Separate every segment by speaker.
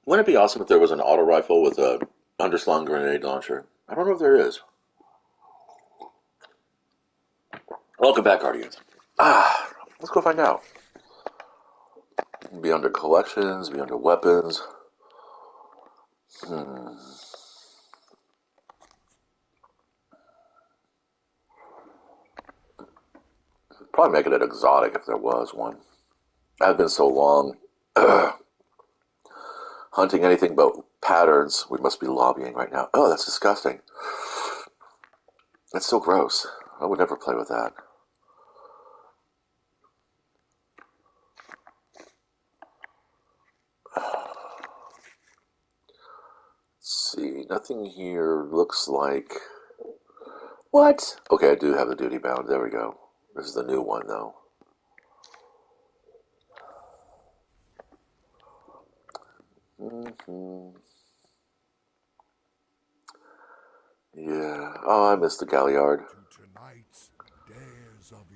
Speaker 1: Wouldn't it be awesome if there was an auto rifle with a underslung grenade launcher? I don't know if there is. Welcome back, Guardians. Let's go find out. Be under collections, be under weapons. Probably make it an exotic if there was one. I've been so long hunting anything but patterns. We must be lobbying right now. Oh, that's disgusting. That's so gross. I would never play with that. Let's see, nothing here looks like... What? Okay, I do have the duty bound. There we go. This is the new one, though. Yeah. Oh, I missed the Galliard.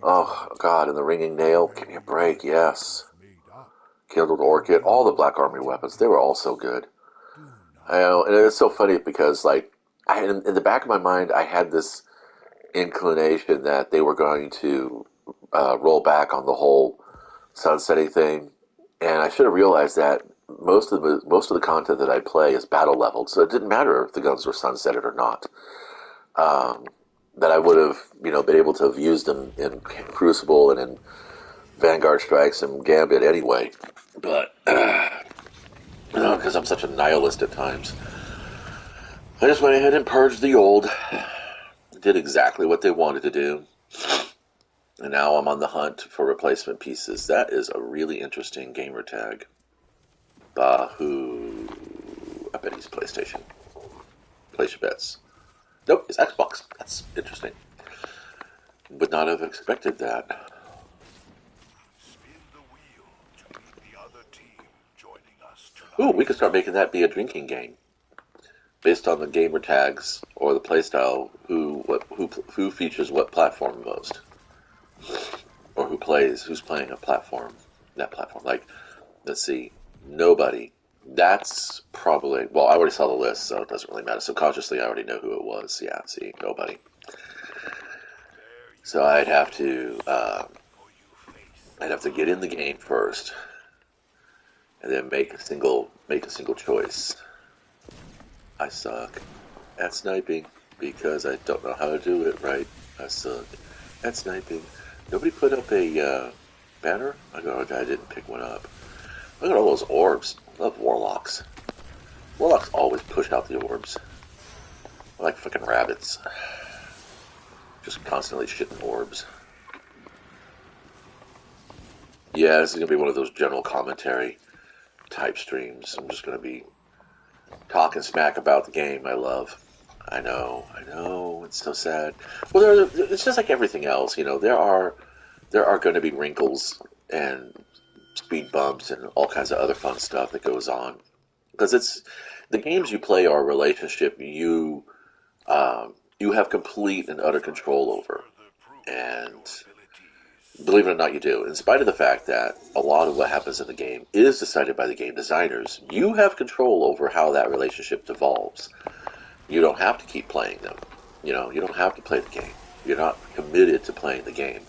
Speaker 1: Oh, God, and the ringing nail. Give me a break, yes. Kindled Orchid, all the Black Army weapons, they were all so good. I know, and it's so funny because, like, in the back of my mind, I had this inclination that they were going to roll back on the whole sunsetting thing, and I should have realized that most of the content that I play is battle leveled, so it didn't matter if the guns were sunsetted or not. Um, that I would have, been able to have used them in Crucible and in Vanguard Strikes and Gambit anyway. But because I'm such a nihilist at times, I just went ahead and purged the old. Did exactly what they wanted to do. And now I'm on the hunt for replacement pieces. That is a really interesting gamer tag. Bahoo. I bet he's PlayStation. Place your bets. Nope, it's Xbox. That's interesting. Would not have expected that. Ooh, we could start making that be a drinking game. Based on the gamer tags or the playstyle, who features what platform most, or who's playing a platform, that platform. Like, let's see, nobody. That's probably, well, I already saw the list, so it doesn't really matter. Subconsciously, I already know who it was. Yeah, see, nobody. So I'd have to get in the game first, and then make a single choice. I suck at sniping because I don't know how to do it right. I suck at sniping. Nobody put up a banner? I didn't pick one up. Look at all those orbs. I love warlocks. Warlocks always push out the orbs. They're like fucking rabbits. Just constantly shitting orbs. Yeah, this is going to be one of those general commentary type streams. I'm just going to be talking smack about the game I love. I know, it's so sad. Well, it's just like everything else, there are going to be wrinkles and speed bumps and all kinds of other fun stuff that goes on because it's the games you play are a relationship you have complete and utter control over, and believe it or not, you do. In spite of the fact that a lot of what happens in the game is decided by the game designers, you have control over how that relationship devolves. You don't have to keep playing them. You don't have to play the game. You're not committed to playing the game.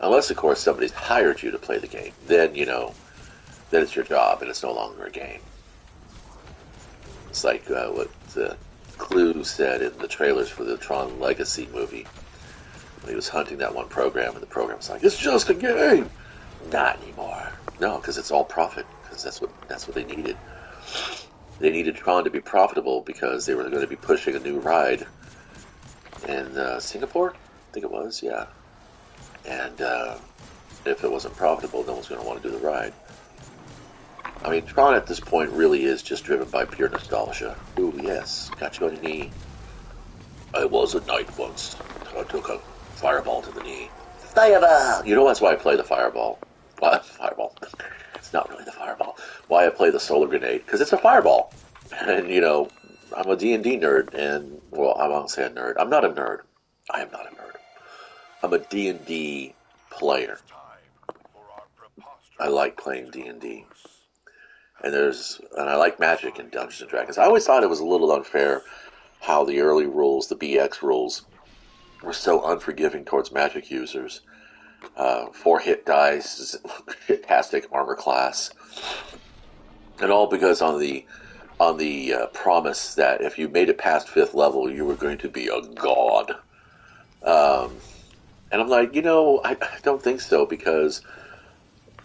Speaker 1: Unless, of course, somebody's hired you to play the game. Then, then it's your job and it's no longer a game. It's like what Clue said in the trailers for the Tron Legacy movie. When he was hunting that one program, and the program was like, "It's just a game." Not anymore. No, because it's all profit. Because that's what they needed. They needed Tron to be profitable because they were going to be pushing a new ride in Singapore. I think it was, yeah. And if it wasn't profitable, no one's going to want to do the ride. I mean, Tron at this point really is just driven by pure nostalgia. Ooh, yes, got you on your knee. I was a knight once. I took a fireball to the knee. Fireball! That's why I play the fireball. Well, fireball. It's not really the fireball. Why I play the solar grenade? Because it's a fireball. And, I'm a D&D nerd, and, well, I won't say a nerd. I'm not a nerd. I am not a nerd. I'm a D&D player. I like playing D&D. And I like Magic in Dungeons and Dragons. I always thought it was a little unfair how the early rules, the BX rules, were so unforgiving towards Magic users. 4-hit dice, fantastic armor class, and all because on the promise that if you made it past 5th level, you were going to be a god. Um, and I'm like, I don't think so, because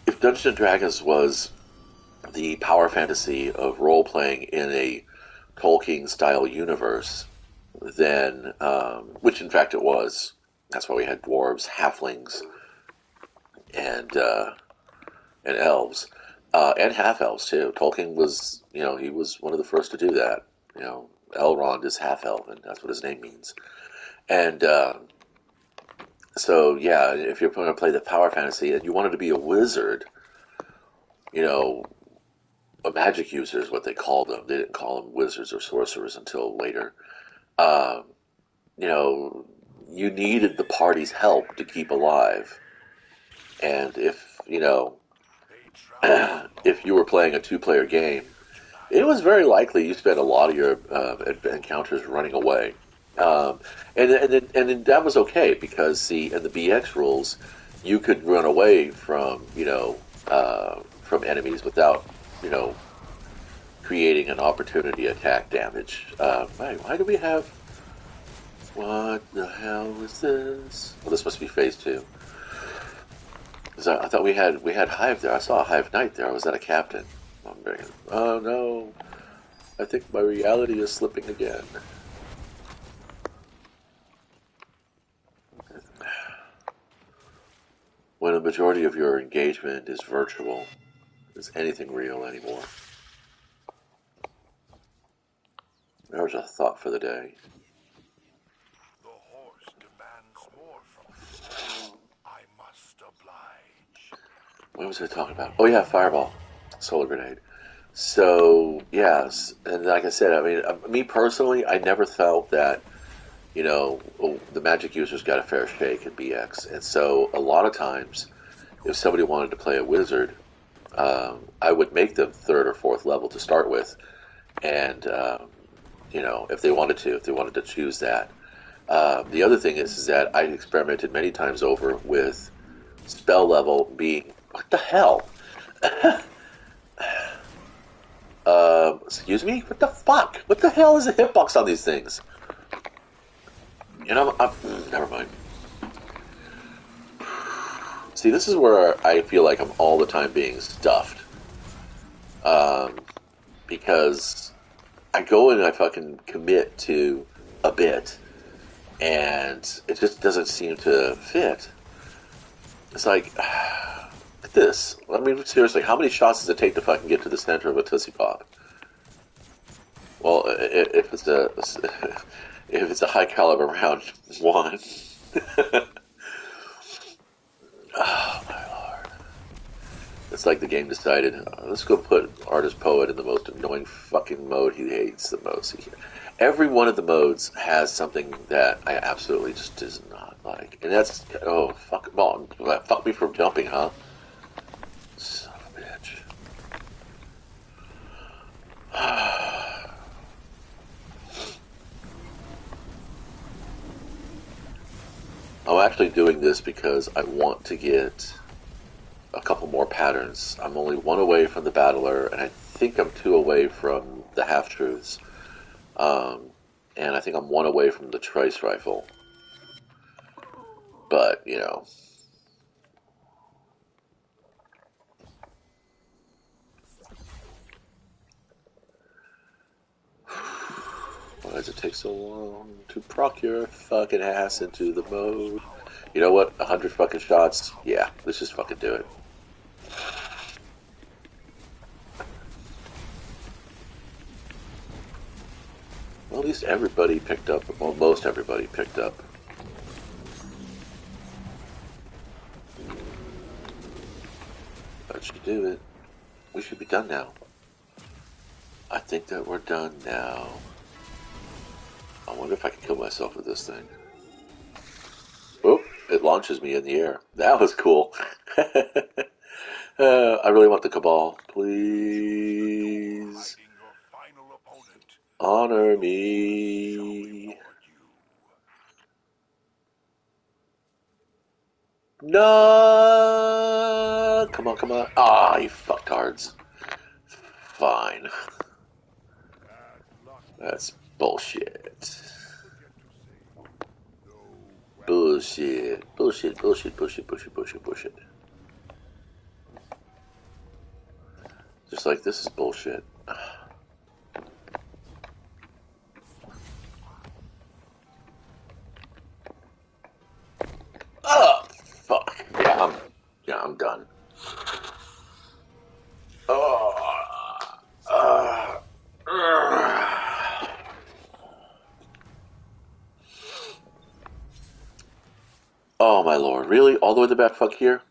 Speaker 1: if Dungeons and Dragons was the power fantasy of role playing in a Tolkien style universe, then which in fact it was. That's why we had dwarves, halflings, and elves, and half elves too. Tolkien was, he was one of the first to do that. Elrond is half elven. That's what his name means. And so yeah, if you're going to play the power fantasy and you wanted to be a wizard, a magic user is what they called them. They didn't call them wizards or sorcerers until later. Um, you needed the party's help to keep alive. And if you were playing a 2-player game, it was very likely you spent a lot of your encounters running away. Um, and that was okay, because see, in the BX rules, you could run away from enemies without you know creating an opportunity attack damage. Why do we have? What the hell is this? Well, this must be phase 2. I thought we had Hive there. I saw a Hive Knight there. Was that a captain? Oh no! I think my reality is slipping again. When a majority of your engagement is virtual, is anything real anymore? There's a thought for the day.
Speaker 2: The horse demands more from me. I must oblige.
Speaker 1: What was I talking about? Oh yeah, fireball, solar grenade. So yes, and like I said, I mean, me personally, I never felt that the magic users got a fair shake in BX, and so a lot of times, if somebody wanted to play a wizard, I would make them 3rd or 4th level to start with, and if they wanted to choose that. The other thing is that I experimented many times over with spell level being what the hell. Excuse me? What the fuck? What the hell is a hitbox on these things? Never mind. See, this is where I feel like I'm all the time being stuffed. Because I go and I fucking commit to a bit, and it just doesn't seem to fit. It's like, look at this. I mean, seriously, how many shots does it take to fucking get to the center of a Tootsie Pop? Well, if it's a high caliber round, 1. Oh my lord! It's like the game decided, let's go put Artist Poet in the most annoying fucking mode he hates the most. Every one of the modes has something that I absolutely just does not like, and that's fuck me for jumping, huh? Son of a bitch. I'm actually doing this because I want to get a couple more patterns. I'm only 1 away from the Battler, and I think I'm 2 away from the Half-Truths. And I think I'm 1 away from the Trice Rifle. But, why does it take so long to proc your fucking ass into the mode? You know what? 100 fucking shots? Yeah, let's just fucking do it. Well, at least everybody picked up. Well, most everybody picked up. That should do it. We should be done now. I think that we're done now. I wonder if I can kill myself with this thing. Oh, it launches me in the air. That was cool. I really want the Cabal.
Speaker 2: Enjoy
Speaker 1: Please
Speaker 2: fighting your final opponent.
Speaker 1: honor
Speaker 2: Shall
Speaker 1: me.
Speaker 2: reward you.
Speaker 1: No! Come on, come on. Ah, you fucktards. Fine.
Speaker 2: Bad luck.
Speaker 1: That's bullshit.
Speaker 2: Forget to say no weapon.
Speaker 1: Bullshit. Bullshit, bullshit, bullshit, bullshit, bullshit, bullshit. Just like this is bullshit. Oh, fuck. Yeah, I'm done. Oh, oh my lord. Really? All the way to the back fuck here?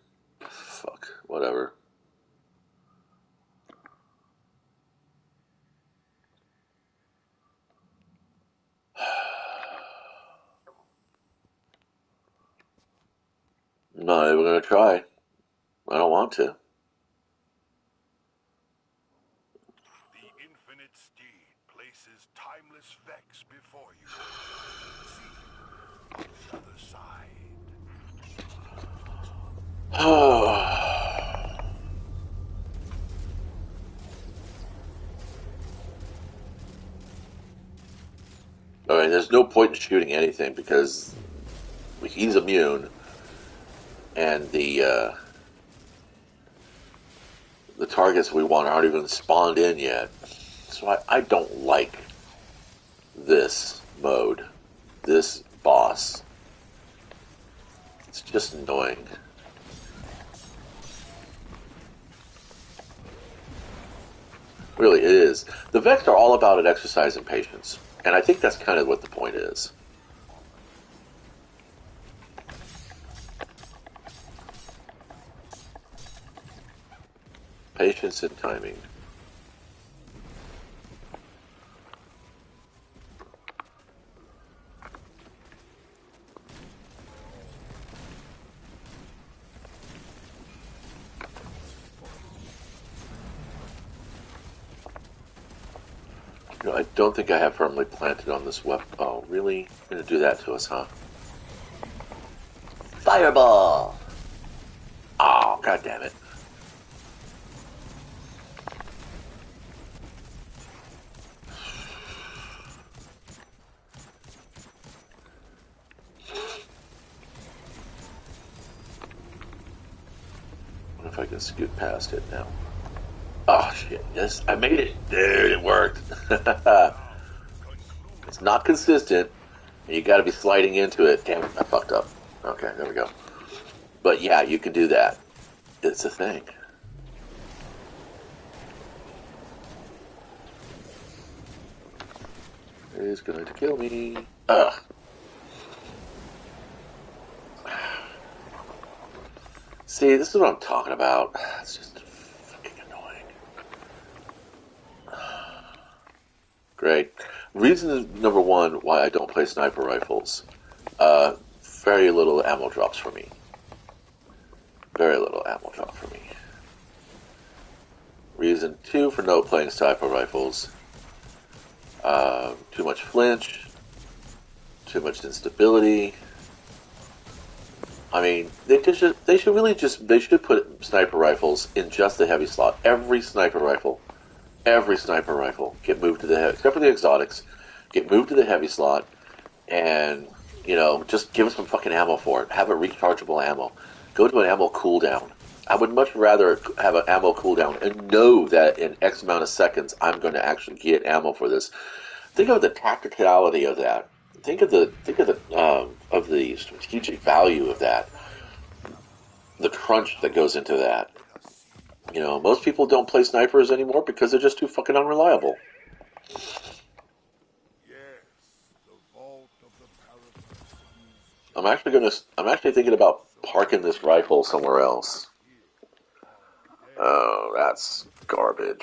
Speaker 1: Fuck. Whatever. I'm not even gonna try. I don't want to.
Speaker 2: The infinite steed places timeless vex before you. See the other side.
Speaker 1: Alright, there's no point in shooting anything because he's immune and the targets we want aren't even spawned in yet. So I don't like this mode, this boss. It's just annoying. Really, it is. The Vex are all about an exercise in patience, and I think that's kind of what the point is. Patience and timing. You know, I don't think I have firmly planted on this weapon. Oh, really? You're gonna do that to us, huh? Fireball! Oh, god damn it. What if I can scoot past it now? Oh shit, yes, I made it. Dude, it worked. It's not consistent, and you gotta be sliding into it. Damn it, I fucked up. Okay, there we go. But yeah, you can do that. It's a thing. It's going to kill me. Ugh. See, this is what I'm talking about. It's just fucking annoying. Great. Reason number one why I don't play sniper rifles. Uh, very little ammo drops for me. Very little ammo drop for me. Reason two for no playing sniper rifles. Too much flinch. Too much instability. I mean, they should really just they should put sniper rifles in just the heavy slot. Every sniper rifle get moved to the heavy, except for the exotics, get moved to the heavy slot, and just give us some fucking ammo for it. Have a rechargeable ammo. Go to an ammo cooldown. I would much rather have an ammo cooldown and know that in X amount of seconds I'm going to actually get ammo for this. Think of the tacticality of that. Think of the strategic value of that. The crunch that goes into that. Most people don't play snipers anymore because they're just too fucking unreliable.
Speaker 2: Yes, the vault of the paradox is
Speaker 1: I'm actually thinking about parking this rifle somewhere else. Oh, that's garbage.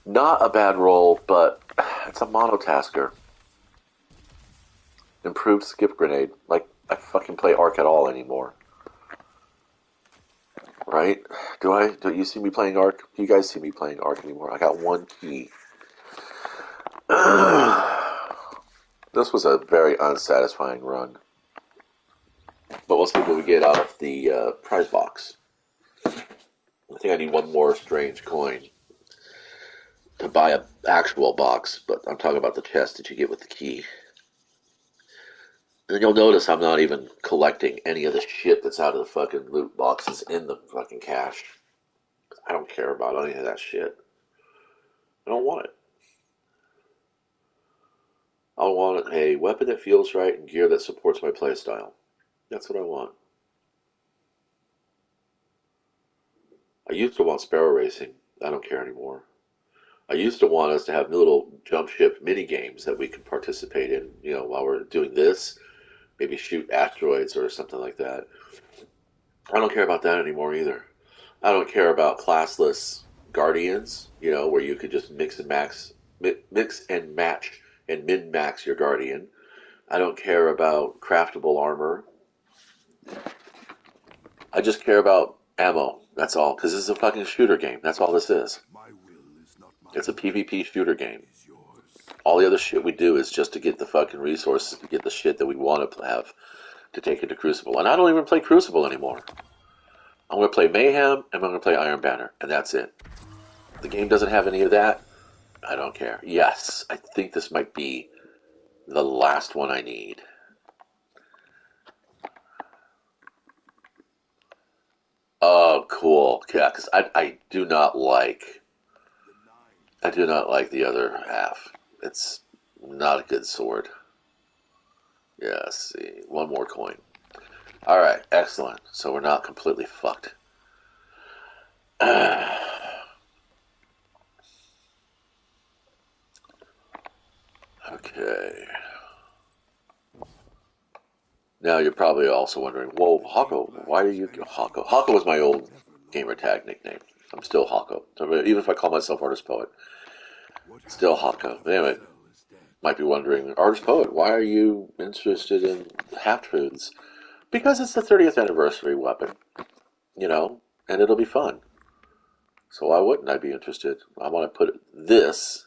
Speaker 1: Not a bad roll, but it's a monotasker. Improved skip grenade. Like, I fucking play Arc at all anymore. Right? Do I? Do you see me playing Arc? Do you guys see me playing Arc anymore? I got one key. This was a very unsatisfying run. But we'll see what we get out of the prize box. I think I need one more strange coin to buy an actual box, but I'm talking about the chest that you get with the key. And you'll notice I'm not even collecting any of the shit that's out of the fucking loot boxes in the fucking cache. I don't care about any of that shit. I don't want it. I want a weapon that feels right and gear that supports my playstyle. That's what I want. I used to want sparrow racing. I don't care anymore. I used to want us to have little jump ship mini games that we could participate in, while we're doing this. Maybe shoot asteroids or something like that. I don't care about that anymore either. I don't care about classless guardians, where you could just mix and match and min max your guardian. I don't care about craftable armor. I just care about ammo. That's all. Because this is a fucking shooter game. That's all this is. It's a PvP shooter game. All the other shit we do is just to get the fucking resources to get the shit that we want to have to take into Crucible. And I don't even play Crucible anymore. I'm going to play Mayhem and I'm going to play Iron Banner. And that's it. The game doesn't have any of that. I don't care. Yes, I think this might be the last one I need. Oh, cool. Yeah, because I do not like the other half. It's not a good sword. Yeah, let's see. One more coin. Alright, excellent. So we're not completely fucked. Okay. Now you're probably also wondering, whoa, Hako, why are you Hako? Hako was my old gamer tag nickname. I'm still Hako. Even if I call myself Artist Poet, still Hako. Anyway, might be wondering, Artist Poet, why are you interested in half-truths? Because it's the 30th anniversary weapon, and it'll be fun. So why wouldn't I be interested? I want to put this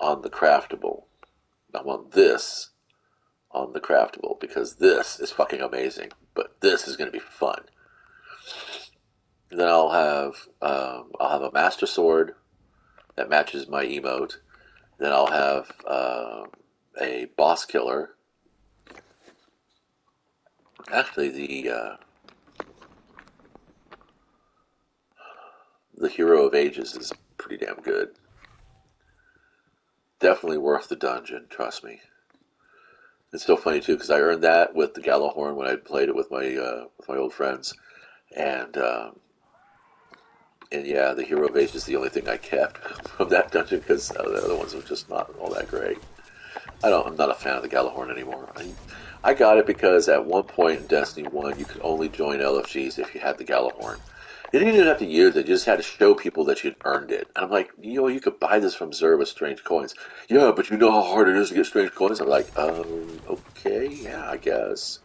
Speaker 1: on the craftable. I want this on the craftable because this is fucking amazing. But this is going to be fun. Then I'll have a master sword that matches my emote. Then I'll have a boss killer. Actually, the Hero of Ages is pretty damn good. Definitely worth the dungeon, trust me. It's still funny too because I earned that with the Gallahorn when I played it with my old friends, and yeah, the Hero of Ages is the only thing I kept from that dungeon because the other ones were just not all that great. I'm not a fan of the Gallahorn anymore. I got it because at one point in Destiny 1, you could only join LFGs if you had the Gallahorn. You didn't even have to use it, you just had to show people that you'd earned it. And I'm like, you could buy this from Xur with strange coins. Yeah, but you know how hard it is to get strange coins? I'm like, okay, yeah, I guess.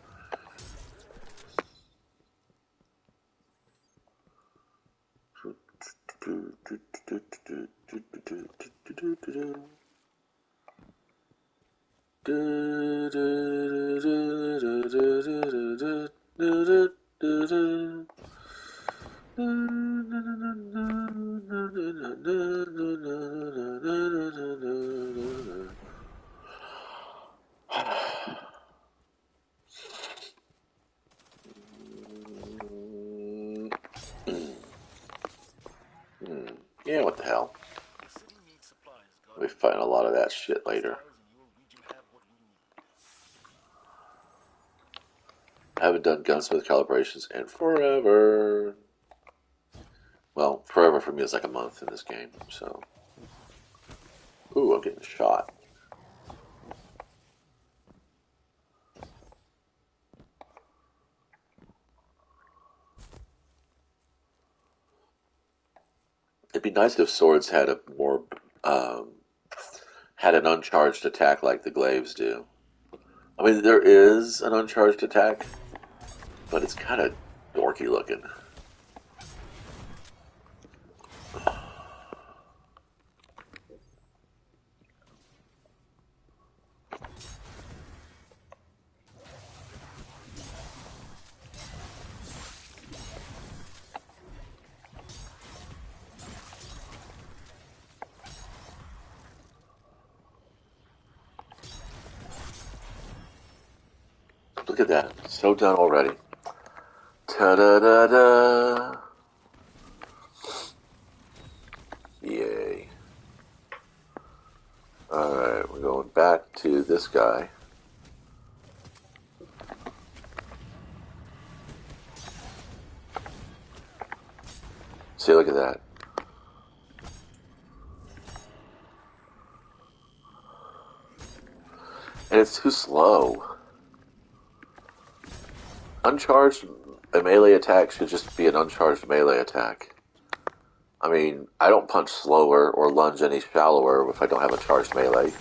Speaker 1: Yeah, what the hell? We find a lot of that shit later. I haven't done gunsmith calibrations in forever. Well, forever for me is like a month in this game, so. Ooh, I'm getting shot. It'd be nice if swords had a more, had an uncharged attack like the glaives do. I mean, there is an uncharged attack, but it's kind of dorky looking. Look at that. So done already. Ta-da-da-da. Yay. Alright, we're going back to this guy. See, look at that. And it's too slow. Uncharged a melee attack should just be an uncharged melee attack. I mean, I don't punch slower or lunge any shallower if I don't have a charged melee.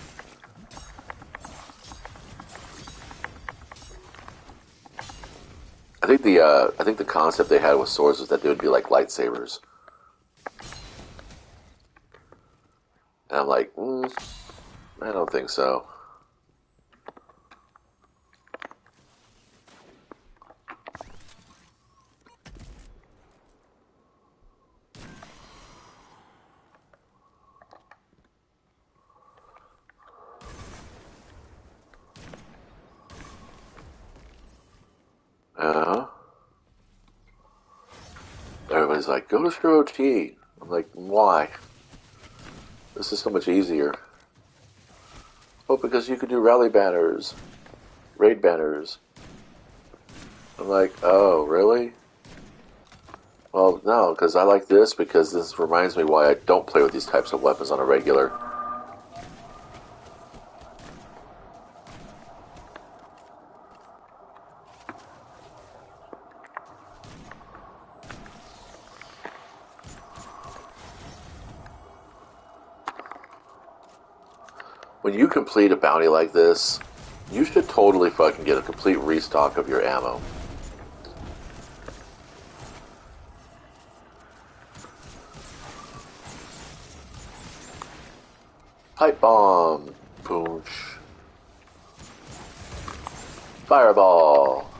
Speaker 1: I think the concept they had with swords was that they would be like lightsabers. And I'm like, I don't think so. Uh-huh. Everybody's like, go to Stro T. I'm like, why? This is so much easier. Oh, because you could do rally banners, raid banners. I'm like, oh, really? Well, no, because I like this because this reminds me why I don't play with these types of weapons on a regular. When you complete a bounty like this, you should totally fucking get a complete restock of your ammo. Pipe bomb. Boonch. Fireball.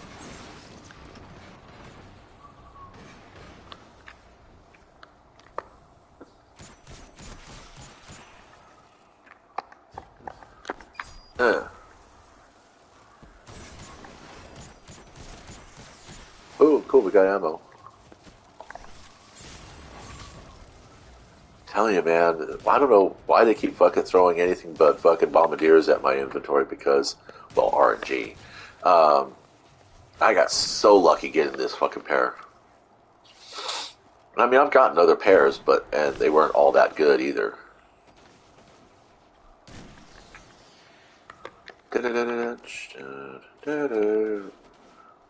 Speaker 1: Oh, cool, we got ammo. Telling you, man, I don't know why they keep fucking throwing anything but fucking bombardiers at my inventory because, well, RNG. I got so lucky getting this fucking pair. I mean, I've gotten other pairs, and they weren't all that good either.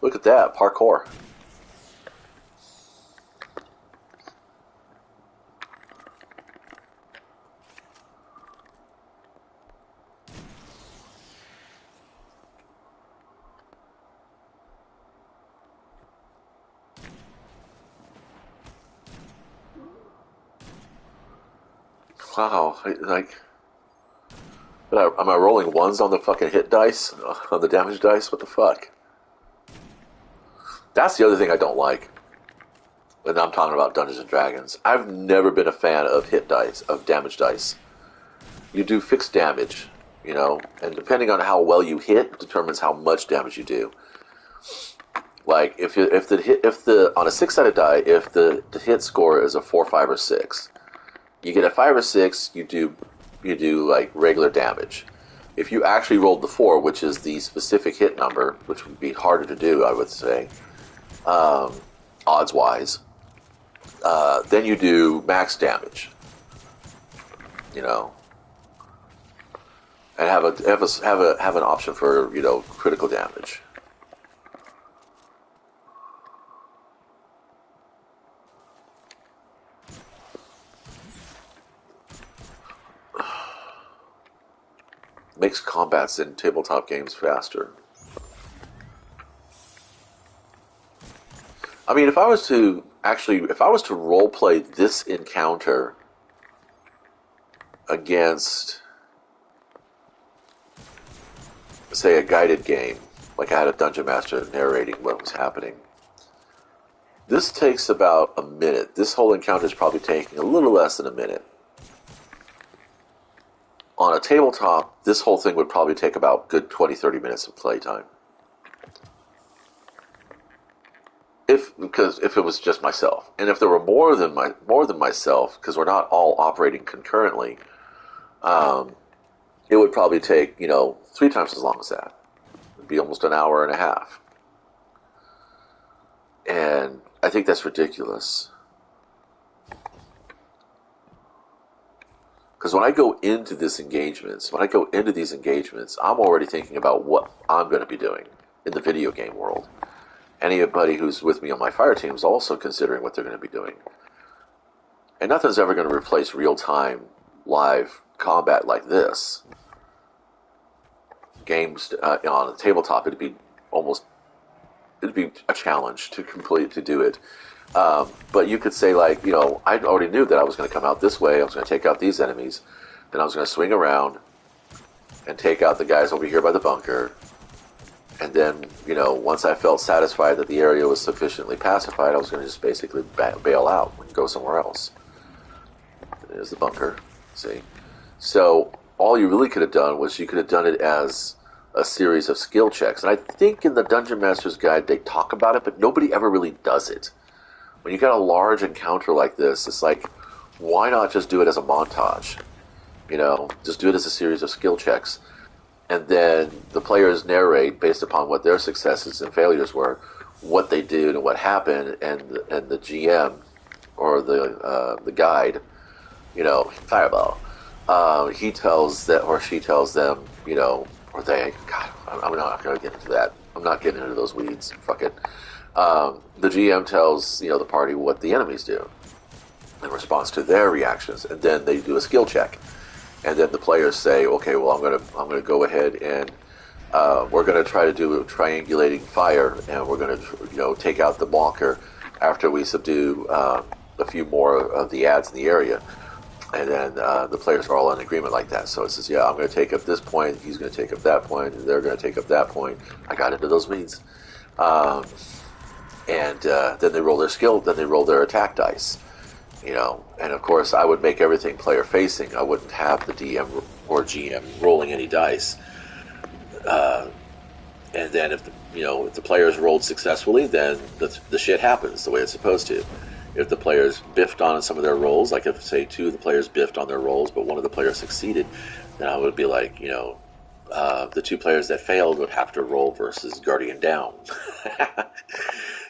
Speaker 1: Look at that, parkour. Wow, like, am I rolling ones on the fucking hit dice? On the damage dice? What the fuck? That's the other thing I don't like. And I'm talking about Dungeons and Dragons. I've never been a fan of hit dice, of damage dice. You do fixed damage, and depending on how well you hit determines how much damage you do. Like if the on a 6-sided die, if the hit score is a 4, 5, or 6, you get a 5 or 6, you do like regular damage. If you actually rolled the 4, which is the specific hit number, which would be harder to do, I would say, odds wise, then you do max damage. And have an option for critical damage. makes combats in tabletop games faster. I mean, if I was to role play this encounter against, say, a guided game, like I had a dungeon master narrating what was happening, this takes about a minute. This whole encounter is probably taking a little less than a minute. On a tabletop, this whole thing would probably take about good 20-30 minutes of playtime. Because if it was just myself, and if there were more than myself, because we're not all operating concurrently, it would probably take 3 times as long as that. It'd be almost an hour and a half, and I think that's ridiculous. Because when I go into these engagements, I'm already thinking about what I'm going to be doing in the video game world. Anybody who's with me on my fire team is also considering what they're going to be doing. And nothing's ever going to replace real-time live combat like this. Games on a tabletop, it'd be a challenge to do it. But you could say, like, I already knew that I was going to come out this way. I was going to take out these enemies. Then I was going to swing around and take out the guys over here by the bunker. And then, once I felt satisfied that the area was sufficiently pacified, I was going to just basically bail out and go somewhere else. There's the bunker, see? So all you really could have done was you could have done it as a series of skill checks. And I think in the Dungeon Master's Guide they talk about it, but nobody ever really does it. When you got a large encounter like this, it's like, why not just do it as a montage? Just do it as a series of skill checks. And then the players narrate, based upon what their successes and failures were, what they did and what happened, and the GM or the guide, fireball, he tells that, or she tells them, or they, God, I'm not going to get into that. I'm not getting into those weeds. Fuck it. The GM tells the party what the enemies do in response to their reactions, and then they do a skill check. And then the players say, okay, well, I'm gonna go ahead and we're gonna try to do a triangulating fire, and we're gonna take out the bonker after we subdue a few more of the ads in the area. And then the players are all in agreement like that. So it says, yeah, I'm gonna take up this point, he's gonna take up that point, and they're gonna take up that point. I got into those weeds. And then they roll their skill, then they roll their attack dice. And of course I would make everything player facing. I wouldn't have the DM or GM rolling any dice. And then if the players rolled successfully, then the shit happens the way it's supposed to. If the players biffed on some of their rolls, like if say 2 of the players biffed on their rolls, but one of the players succeeded, then I would be like, the 2 players that failed would have to roll versus Guardian down.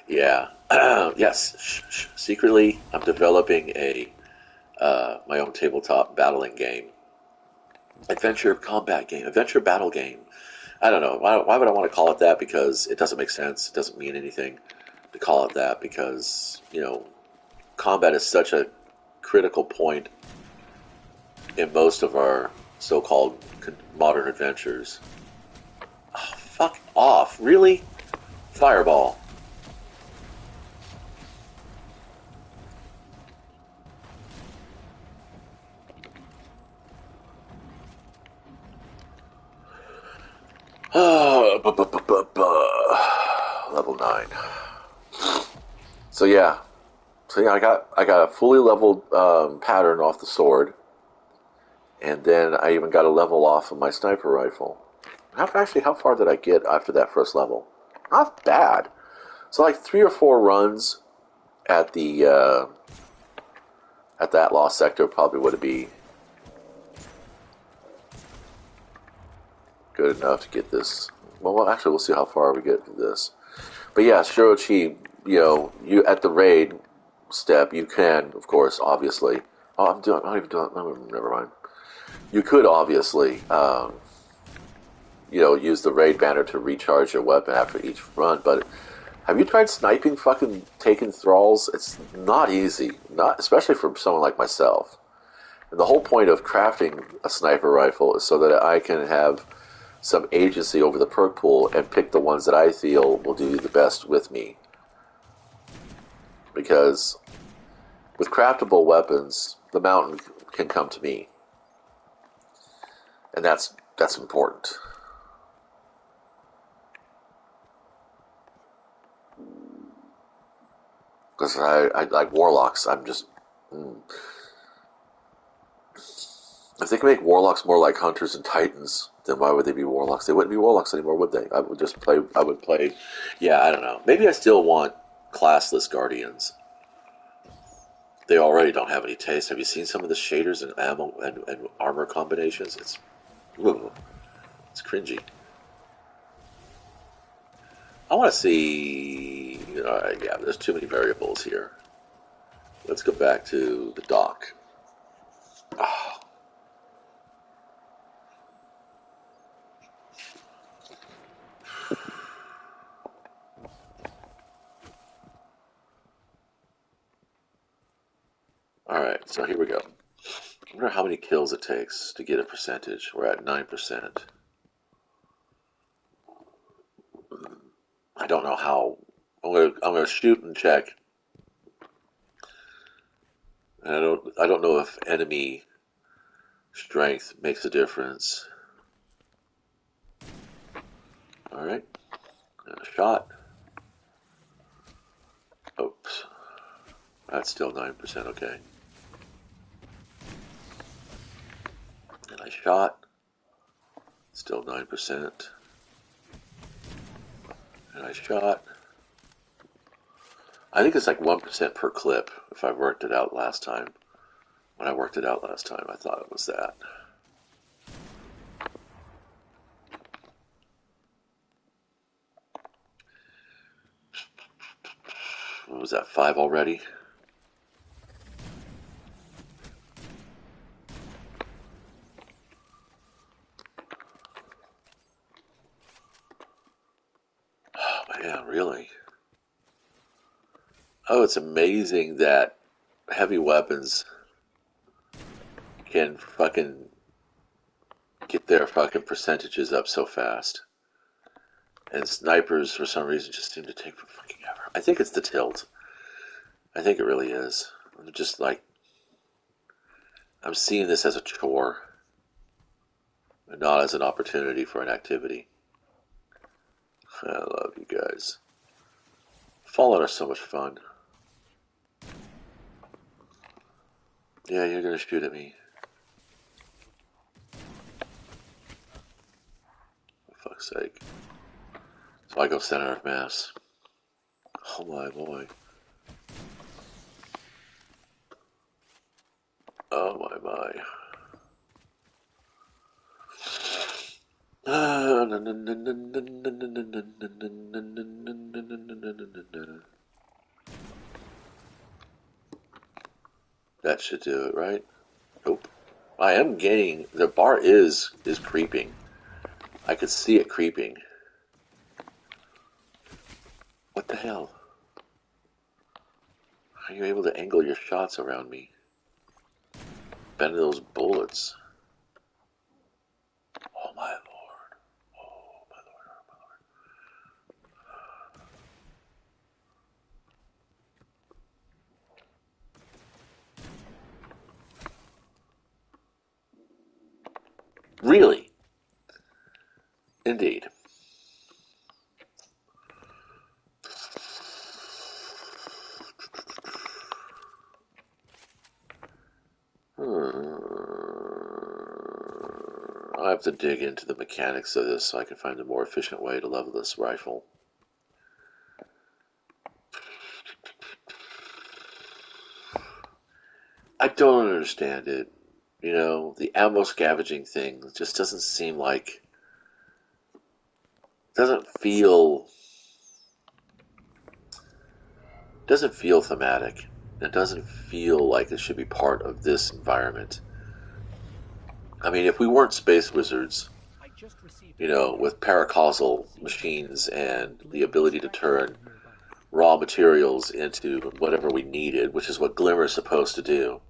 Speaker 1: Yeah. Yes. Secretly, I'm developing my own tabletop battling game, adventure battle game. I don't know. Why would I want to call it that? Because it doesn't make sense. It doesn't mean anything to call it that, because combat is such a critical point in most of our so-called modern adventures. Oh, fuck off! Really? Fireball. Level 9. So yeah, I got a fully leveled pattern off the sword, and then I even got a level off of my sniper rifle. How far did I get after that first level? Not bad. So like 3 or 4 runs at the at that lost sector probably would be good enough to get this. Well, actually, we'll see how far we get with this. But yeah, Shirochi, you at the raid step, you can, of course, obviously. Oh, I'm not even doing. Never mind. You could obviously, use the raid banner to recharge your weapon after each run. But have you tried sniping fucking taken thralls? It's not easy, not especially for someone like myself. And the whole point of crafting a sniper rifle is so that I can have some agency over the perk pool and pick the ones that I feel will do the best with me. Because with craftable weapons, the mountain can come to me. And that's important. Because I like warlocks. I'm just... If they can make warlocks more like hunters and titans, then why would they be warlocks? They wouldn't be warlocks anymore, would they? I would play... Yeah, I don't know. Maybe I still want classless guardians. They already don't have any taste. Have you seen some of the shaders and ammo and armor combinations? It's cringy. I want to see... Alright, yeah, there's too many variables here. Let's go back to the dock. Oh. Alright, so here we go. I wonder how many kills it takes to get a percentage. We're at 9%. I don't know how. I'm gonna shoot and check. And I don't know if enemy strength makes a difference. Alright. And a shot. Oops. That's still 9%, okay. And I shot. Still 9%. And I shot. I think it's like 1% per clip if I worked it out last time. When I worked it out last time, I thought it was that. What was that, 5 already? Oh man, really? Oh, it's amazing that heavy weapons can fucking get their fucking percentages up so fast. And snipers, for some reason, just seem to take fucking ever. I think it's the tilt. I think it really is. I'm just like, I'm seeing this as a chore and not as an opportunity for an activity. I love you guys. Fallout are so much fun. Yeah, you're gonna shoot at me. For fuck's sake. So I go center of mass. Oh my boy. Oh my. That should do it, right? Nope. I am gaining. The bar is creeping. I could see it creeping. What the hell? How are you able to angle your shots around me? Bend those bullets. Oh my lord. Oh my lord. Oh my lord. Really? Indeed. I'll have to dig into the mechanics of this so I can find a more efficient way to level this rifle. I don't understand it. You know, the ammo scavenging thing just doesn't seem like... Doesn't feel thematic. It doesn't feel like it should be part of this environment. I mean, if we weren't space wizards, you know, with paracausal machines and the ability to turn raw materials into whatever we needed, which is what Glimmer is supposed to do,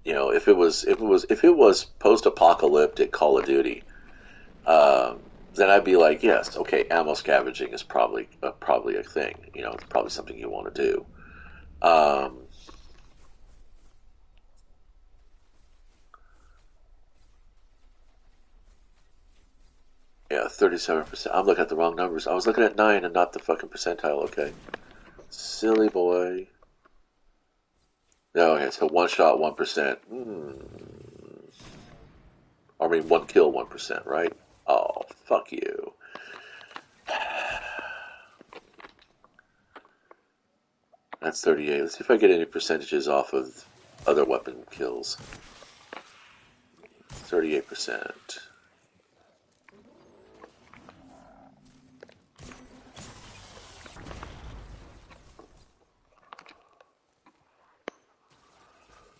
Speaker 1: if it was post-apocalyptic Call of Duty, then I'd be like, yes, okay, ammo scavenging is probably a thing. It's probably something you want to do. Um, yeah, 37%. I'm looking at the wrong numbers. I was looking at 9 and not the fucking percentile. Okay, silly boy. No, okay, so one shot, 1%. I mean, one kill, 1%, right? Oh, fuck you. That's 38. Let's see if I get any percentages off of other weapon kills. 38%.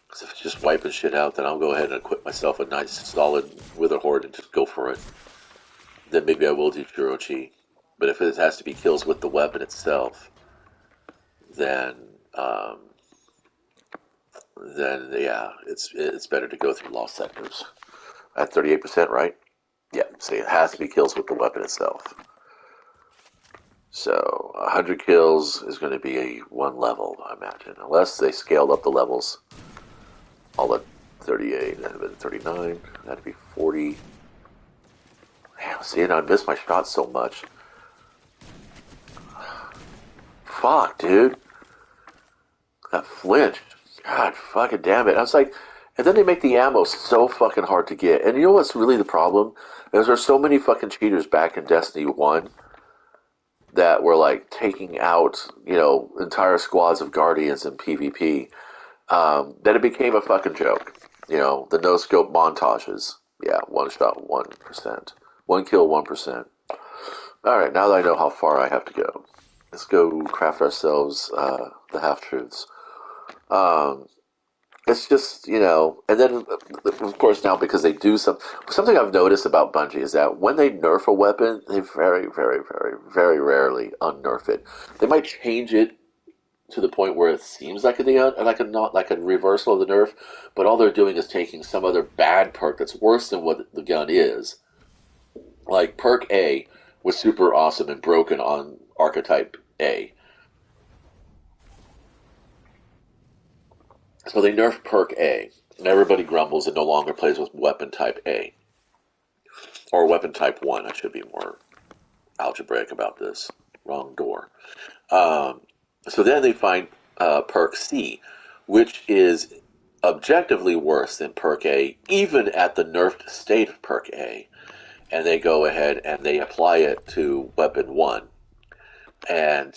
Speaker 1: Because if it's just wiping shit out, then I'll go ahead and equip myself a nice solid Wither Horde and just go for it. Then maybe I will do Jurochi. But if it has to be kills with the weapon itself, then um, then yeah, it's better to go through lost sectors. At 38%, right? Yeah, see, it has to be kills with the weapon itself. So 100 kills is going to be a one level, I imagine, unless they scaled up the levels. All at 38, that'd have been 39, that'd be 40. Damn, see, and I missed my shot so much. Fuck, dude. That flinched. God fucking damn it. I was like, and then they make the ammo so fucking hard to get. And you know what's really the problem? Is there's so many fucking cheaters back in Destiny 1 that were like taking out, entire squads of Guardians in PvP, that it became a fucking joke. The no scope montages. Yeah, one shot, 1%. One kill, 1%. Alright, now that I know how far I have to go, let's go craft ourselves the half truths. Um, it's just, and then, of course, now because they do something I've noticed about Bungie is that when they nerf a weapon, they very, very, very, very rarely unnerf it. They might change it to the point where it seems like not like a reversal of the nerf, but all they're doing is taking some other bad perk that's worse than what the gun is. Like perk A was super awesome and broken on archetype A. So they nerf perk A, and everybody grumbles and no longer plays with weapon type A. Or weapon type 1, I should be more algebraic about this. Wrong door. Um, so then they find perk C, which is objectively worse than perk A, even at the nerfed state of perk A. And they go ahead and they apply it to weapon 1. And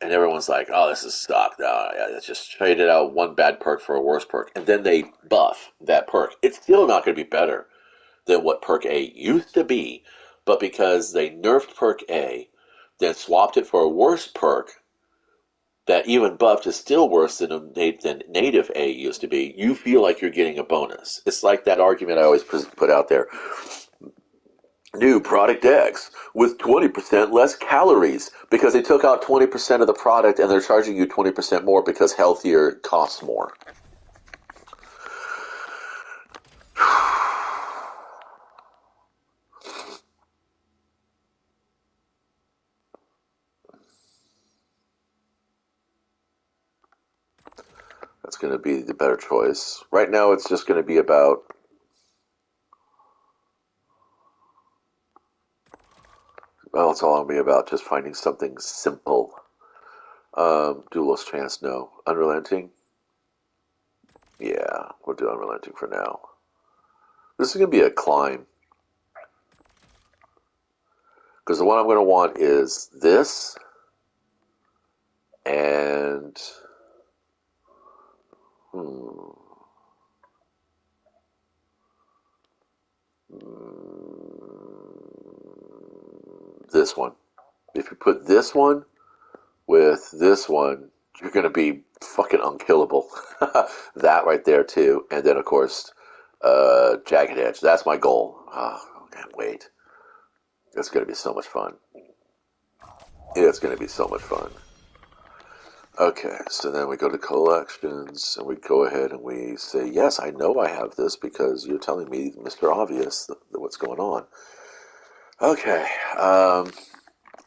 Speaker 1: everyone's like, oh, this is stock. No, it's just traded out one bad perk for a worse perk. And then they buff that perk. It's still not going to be better than what perk A used to be, but because they nerfed perk A, then swapped it for a worse perk that even buffed is still worse than native A used to be, you feel like you're getting a bonus. It's like that argument I always put out there. New product X with 20% less calories because they took out 20% of the product and they're charging you 20% more because healthier costs more. That's going to be the better choice. Right now, it's just going to be about. Well, it's all going to be about just finding something simple. Duelist chance, no. Unrelenting? Yeah, we'll do unrelenting for now. This is going to be a climb. Because the one I'm going to want is this and. This one. If you put this one with this one, you're going to be fucking unkillable. That right there, too. And then, of course, Jagged Edge. That's my goal. Oh, I can't wait. It's going to be so much fun. It's going to be so much fun. Okay, so then we go to collections, and we go ahead and we say, yes, I know I have this because you're telling me, Mr. Obvious, what's going on. Okay, all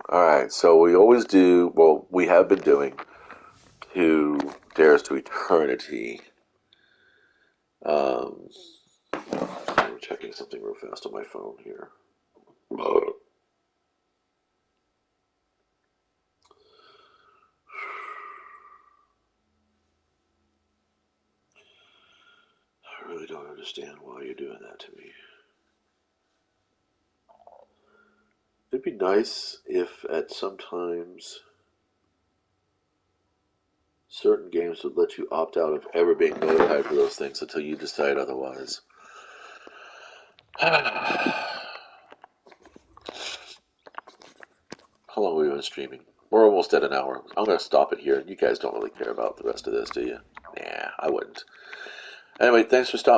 Speaker 1: right, so we always do, well, we have been doing Two Dares to Eternity. I'm checking something real fast on my phone here. I really don't understand why you're doing that to me. It'd be nice if at some times certain games would let you opt out of ever being notified for those things until you decide otherwise. How long have we been streaming? We're almost at an hour. I'm going to stop it here. You guys don't really care about the rest of this, do you? Nah, I wouldn't. Anyway, thanks for stopping.